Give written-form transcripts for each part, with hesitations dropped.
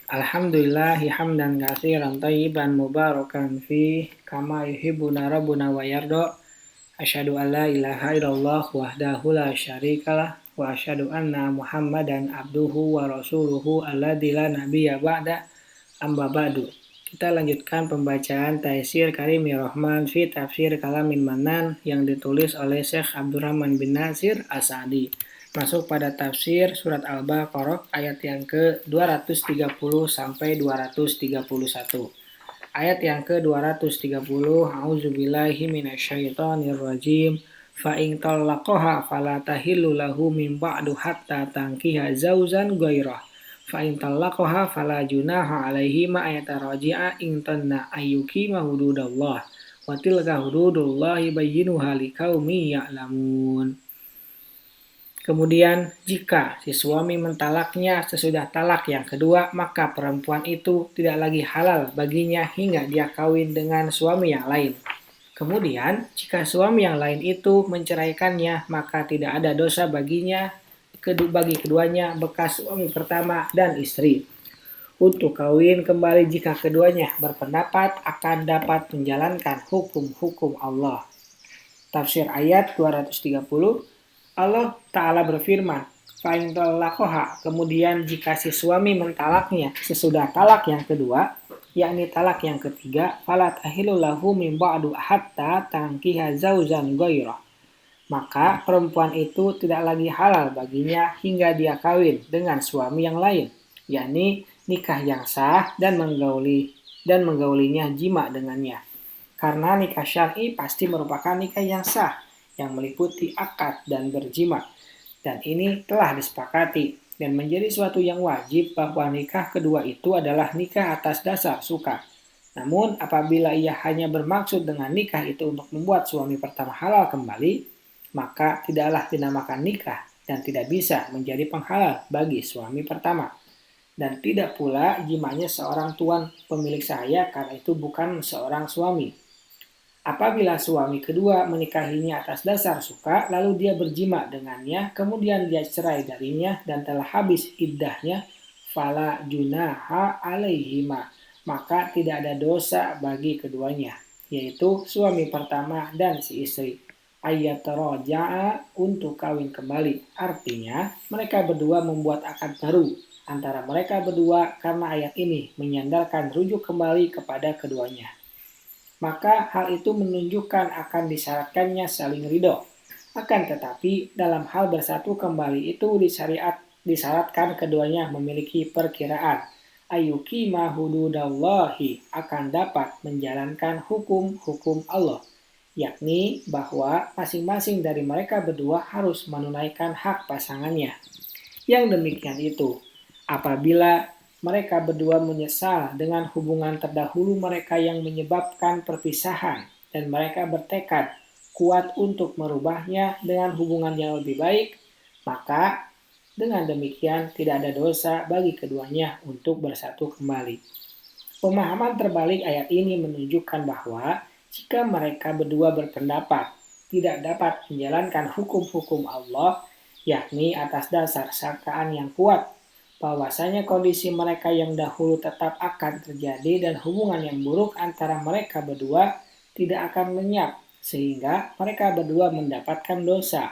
Alhamdulillahi hamdan katsiran thayyiban mubarakan fi kama yuhibbuna rabbuna wa yarda. Asyhadu an la ilaha illallah wahdahu la syarikalah wa asyhadu anna Muhammadan abduhu wa rasuluhu alladzi la nabiyya ba'da. Amma ba'du. Kita lanjutkan pembacaan Taisir Karimir Rahman fi Tafsir Kalamin Manan yang ditulis oleh Syekh Abdurrahman bin Nasir As-Sa'di. Masuk pada tafsir surat Al-Baqarah ayat yang ke-230 sampai 231. Ayat yang ke-230, A'udzubillahi minasyaitonirrajim. Fa in talaqaha fala tahillu lahu min ba'du hatta tankiha zauzan ghairah. Fa in talaqaha fala junaha 'alaihi ma yataraji'a in tanna ayyukima hududallah. Wa tilka hududullahi bayyinuha liqaumin ya'lamun. Kemudian jika si suami mentalaknya sesudah talak yang kedua, maka perempuan itu tidak lagi halal baginya hingga dia kawin dengan suami yang lain. Kemudian jika suami yang lain itu menceraikannya, maka tidak ada dosa baginya bagi keduanya bekas suami pertama dan istri untuk kawin kembali jika keduanya berpendapat akan dapat menjalankan hukum-hukum Allah. Tafsir ayat 230, Allah Ta'ala berfirman, fa'in talaqaha, kemudian jika si suami mentalaknya sesudah talak yang kedua, yakni talak yang ketiga, fala tahillu lahu min ba'du hatta tankiha zauzan ghairah. Maka perempuan itu tidak lagi halal baginya hingga dia kawin dengan suami yang lain, yakni nikah yang sah dan menggaulinya jima dengannya. Karena nikah syar'i pasti merupakan nikah yang sah, yang meliputi akad dan berjima. Dan ini telah disepakati dan menjadi suatu yang wajib bahwa nikah kedua itu adalah nikah atas dasar suka. Namun apabila ia hanya bermaksud dengan nikah itu untuk membuat suami pertama halal kembali, maka tidaklah dinamakan nikah dan tidak bisa menjadi penghalal bagi suami pertama. Dan tidak pula jimanya seorang tuan pemilik sahaya karena itu bukan seorang suami. Apabila suami kedua menikahinya atas dasar suka, lalu dia berjima dengannya, kemudian dia cerai darinya dan telah habis iddahnya, fala junaha alaihima, maka tidak ada dosa bagi keduanya, yaitu suami pertama dan si istri. Ayat roja'a untuk kawin kembali, artinya mereka berdua membuat akad baru antara mereka berdua karena ayat ini menyandarkan rujuk kembali kepada keduanya. Maka hal itu menunjukkan akan disyaratkannya saling ridho. Akan tetapi dalam hal bersatu kembali itu disyaratkan keduanya memiliki perkiraan. Ayyukima hududallahi, akan dapat menjalankan hukum-hukum Allah. Yakni bahwa masing-masing dari mereka berdua harus menunaikan hak pasangannya. Yang demikian itu, apabila mereka berdua menyesal dengan hubungan terdahulu mereka yang menyebabkan perpisahan dan mereka bertekad kuat untuk merubahnya dengan hubungan yang lebih baik, maka dengan demikian tidak ada dosa bagi keduanya untuk bersatu kembali. Pemahaman terbalik ayat ini menunjukkan bahwa jika mereka berdua berpendapat tidak dapat menjalankan hukum-hukum Allah, yakni atas dasar sangkaan yang kuat, bahwasanya kondisi mereka yang dahulu tetap akan terjadi dan hubungan yang buruk antara mereka berdua tidak akan lenyap sehingga mereka berdua mendapatkan dosa.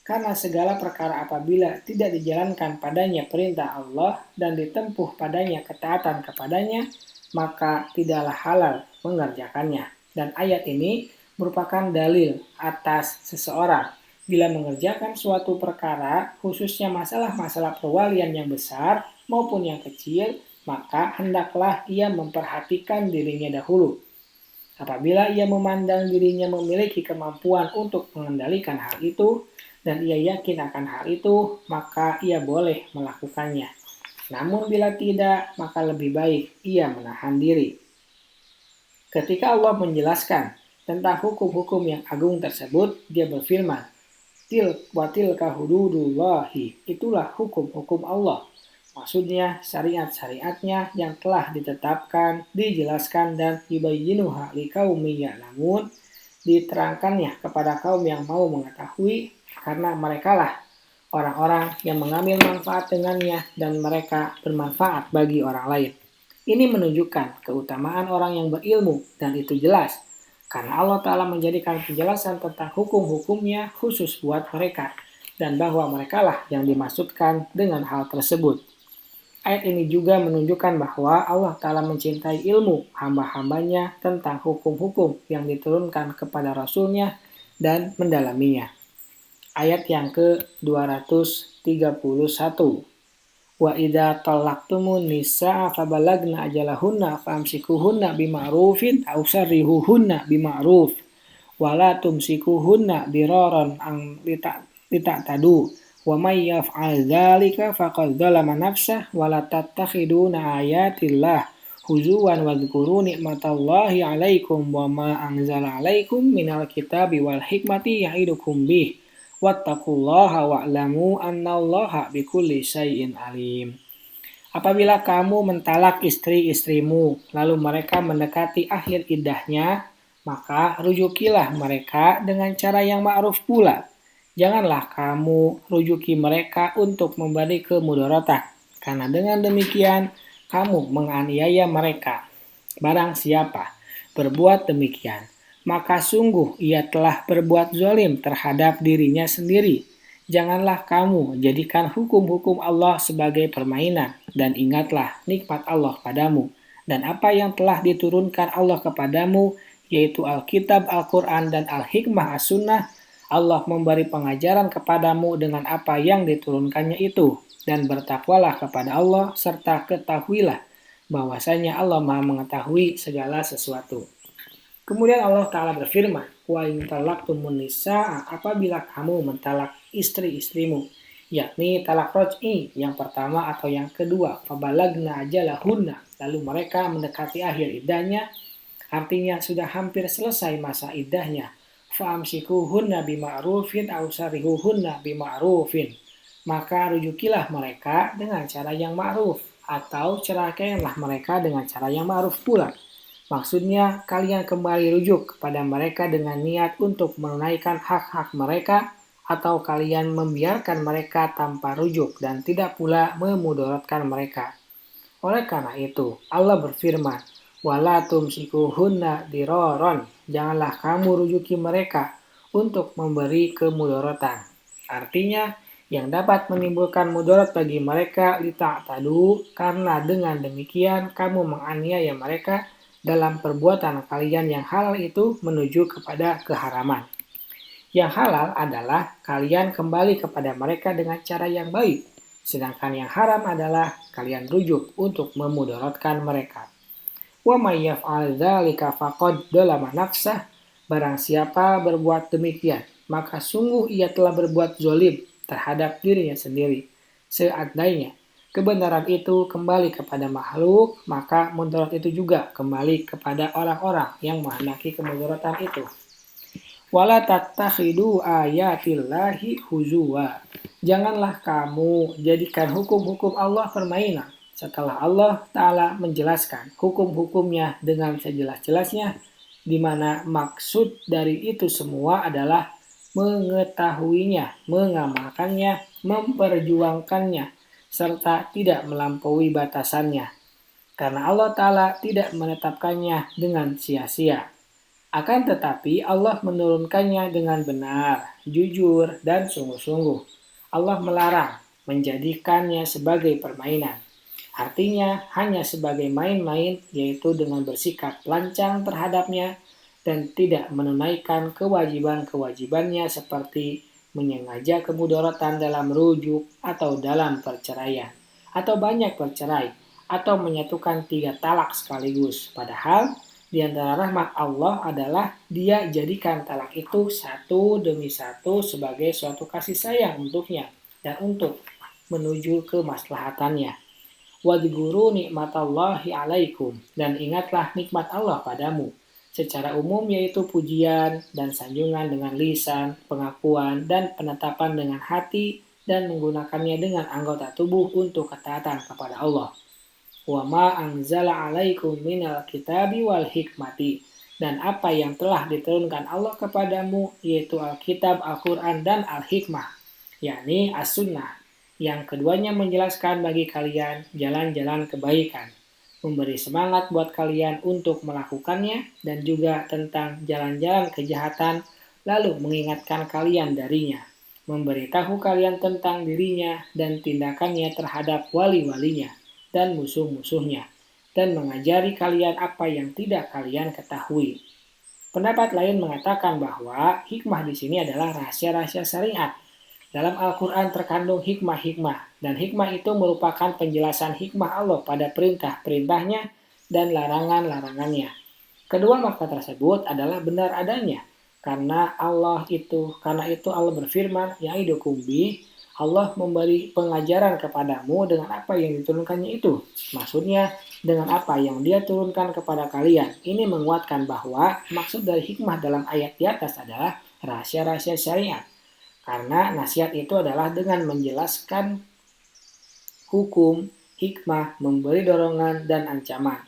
Karena segala perkara apabila tidak dijalankan padanya perintah Allah dan ditempuh padanya ketaatan kepadanya, maka tidaklah halal mengerjakannya. Dan ayat ini merupakan dalil atas seseorang bila mengerjakan suatu perkara, khususnya masalah-masalah perwalian yang besar maupun yang kecil, maka hendaklah ia memperhatikan dirinya dahulu. Apabila ia memandang dirinya memiliki kemampuan untuk mengendalikan hal itu, dan ia yakin akan hal itu, maka ia boleh melakukannya. Namun bila tidak, maka lebih baik ia menahan diri. Ketika Allah menjelaskan tentang hukum-hukum yang agung tersebut, dia berfirman, tilka hududullahi, itulah hukum-hukum Allah. Maksudnya syariat-syariatnya yang telah ditetapkan, dijelaskan dan yubayyinuha liqaumin ya'lamun, diterangkannya kepada kaum yang mau mengetahui karena merekalah orang-orang yang mengambil manfaat dengannya dan mereka bermanfaat bagi orang lain. Ini menunjukkan keutamaan orang yang berilmu dan itu jelas karena Allah Ta'ala menjadikan penjelasan tentang hukum-hukumnya khusus buat mereka dan bahwa merekalah yang dimaksudkan dengan hal tersebut. Ayat ini juga menunjukkan bahwa Allah Ta'ala mencintai ilmu hamba-hambanya tentang hukum-hukum yang diturunkan kepada Rasulnya dan mendalaminya. Ayat yang ke-231. Wa idza talaqtumun nisaa fabalagna ajalahunna famsikuhunna bima'rufin aw sarrihuhunna bima'ruf wala tumsikuhunna diraran ang lita'tadu wa may yaf'al dzalika faqad dzalama nafsah wala tattakhiduna ayatillah huzuwan wadhkuru ni'matallahi 'alaikum wa ma anzala 'alaikum minal kitabi wal hikmati ya'idukum bih wattaqullaha wa'lamu annallaha bikulli syai'in alim. Apabila kamu mentalak istri-istrimu, lalu mereka mendekati akhir iddahnya, maka rujukilah mereka dengan cara yang ma'ruf pula. Janganlah kamu rujuki mereka untuk memberi kemudaratan, karena dengan demikian kamu menganiaya mereka. Barang siapa berbuat demikian, maka sungguh ia telah berbuat zalim terhadap dirinya sendiri. Janganlah kamu jadikan hukum-hukum Allah sebagai permainan, dan ingatlah nikmat Allah padamu, dan apa yang telah diturunkan Allah kepadamu, yaitu Alkitab, Al-Quran, dan Al-Hikmah As-Sunnah. Allah memberi pengajaran kepadamu dengan apa yang diturunkannya itu, dan bertakwalah kepada Allah, serta ketahuilah bahwasanya Allah Maha mengetahui segala sesuatu. Kemudian Allah Ta'ala berfirman, wa in talaqtumun nisaa, apabila kamu mentalak istri-istrimu, yakni talak roj'i yang pertama atau yang kedua, fabalagna ajalahunna, lalu mereka mendekati akhir iddahnya, artinya sudah hampir selesai masa iddahnya, fa'amsikuhunna bima'rufin aw sarihuhunna bima'rufin, maka rujukilah mereka dengan cara yang ma'ruf, atau cerakailah mereka dengan cara yang ma'ruf pula. Maksudnya, kalian kembali rujuk kepada mereka dengan niat untuk menunaikan hak-hak mereka, atau kalian membiarkan mereka tanpa rujuk dan tidak pula memudaratkan mereka. Oleh karena itu, Allah berfirman, wala tumsikuhunna diraron, janganlah kamu rujuki mereka untuk memberi kemudaratan. Artinya, yang dapat menimbulkan mudarat bagi mereka lita'tadu, karena dengan demikian kamu menganiaya mereka dalam perbuatan kalian yang halal itu menuju kepada keharaman. Yang halal adalah kalian kembali kepada mereka dengan cara yang baik, sedangkan yang haram adalah kalian rujuk untuk memudaratkan mereka. Wa may yaf'al dzalika faqad dzalama nafsah, barang siapa berbuat demikian, maka sungguh ia telah berbuat zalim terhadap dirinya sendiri. Seandainya kebenaran itu kembali kepada makhluk, maka mudarat itu juga kembali kepada orang-orang yang menghendaki kemudaratan itu. Wala tattakhidu ayatillahi huzwa. Janganlah kamu jadikan hukum-hukum Allah permainan. Setelah Allah Ta'ala menjelaskan hukum-hukumnya dengan sejelas-jelasnya, di mana maksud dari itu semua adalah mengetahuinya, mengamalkannya, memperjuangkannya, serta tidak melampaui batasannya, karena Allah Ta'ala tidak menetapkannya dengan sia-sia. Akan tetapi Allah menurunkannya dengan benar, jujur, dan sungguh-sungguh. Allah melarang menjadikannya sebagai permainan. Artinya hanya sebagai main-main, yaitu dengan bersikap lancang terhadapnya dan tidak menunaikan kewajiban-kewajibannya seperti menyengaja kemudaratan dalam rujuk atau dalam perceraian, atau banyak bercerai, atau menyatukan 3 talak sekaligus. Padahal di antara rahmat Allah adalah Dia jadikan talak itu satu demi satu sebagai suatu kasih sayang untuknya dan untuk menuju kemaslahatannya. Wadhkuru ni'matallahi 'alaikum, dan ingatlah nikmat Allah padamu. Secara umum yaitu pujian dan sanjungan dengan lisan, pengakuan, dan penetapan dengan hati, dan menggunakannya dengan anggota tubuh untuk ketaatan kepada Allah. Wa ma anzala 'alaikum minal kitabi wal hikmati, dan apa yang telah diturunkan Allah kepadamu yaitu Alkitab, Al-Quran, dan Al-Hikmah. yakni as-sunnah. Yang keduanya menjelaskan bagi kalian jalan-jalan kebaikan, memberi semangat buat kalian untuk melakukannya, dan juga tentang jalan-jalan kejahatan, lalu mengingatkan kalian darinya, memberitahu kalian tentang dirinya dan tindakannya terhadap wali-walinya dan musuh-musuhnya, dan mengajari kalian apa yang tidak kalian ketahui. Pendapat lain mengatakan bahwa hikmah di sini adalah rahasia-rahasia syariat. Dalam Al-Quran terkandung hikmah-hikmah, dan hikmah itu merupakan penjelasan hikmah Allah pada perintah-perintahnya dan larangan-larangannya. Kedua makna tersebut adalah benar adanya, karena itu Allah berfirman, ya'idukum bi, Allah memberi pengajaran kepadamu dengan apa yang diturunkannya itu. Maksudnya, dengan apa yang dia turunkan kepada kalian. Ini menguatkan bahwa maksud dari hikmah dalam ayat di atas adalah rahasia-rahasia syariat. Karena nasihat itu adalah dengan menjelaskan hukum, hikmah, memberi dorongan, dan ancaman.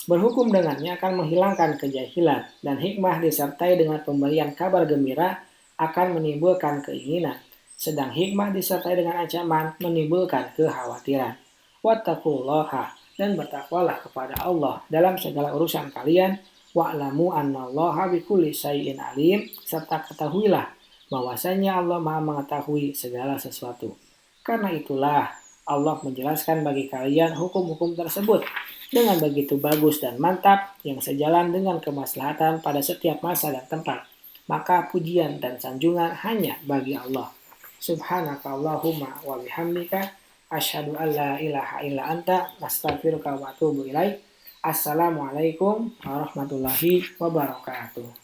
Berhukum dengannya akan menghilangkan kejahilan, dan hikmah disertai dengan pemberian kabar gembira akan menimbulkan keinginan. Sedang hikmah disertai dengan ancaman menimbulkan kekhawatiran. Wattaqullaha, dan bertakwalah kepada Allah dalam segala urusan kalian. Wa'lamu annallaha bikulli syai'in alim, serta ketahuilah bahwasanya Allah Maha mengetahui segala sesuatu. Karena itulah Allah menjelaskan bagi kalian hukum-hukum tersebut dengan begitu bagus dan mantap yang sejalan dengan kemaslahatan pada setiap masa dan tempat. Maka pujian dan sanjungan hanya bagi Allah. Subhanakallahumma wa bihamdika asyhadu an la ilaha illa anta astaghfiruka wa atubu ilaik. Assalamualaikum warahmatullahi wabarakatuh.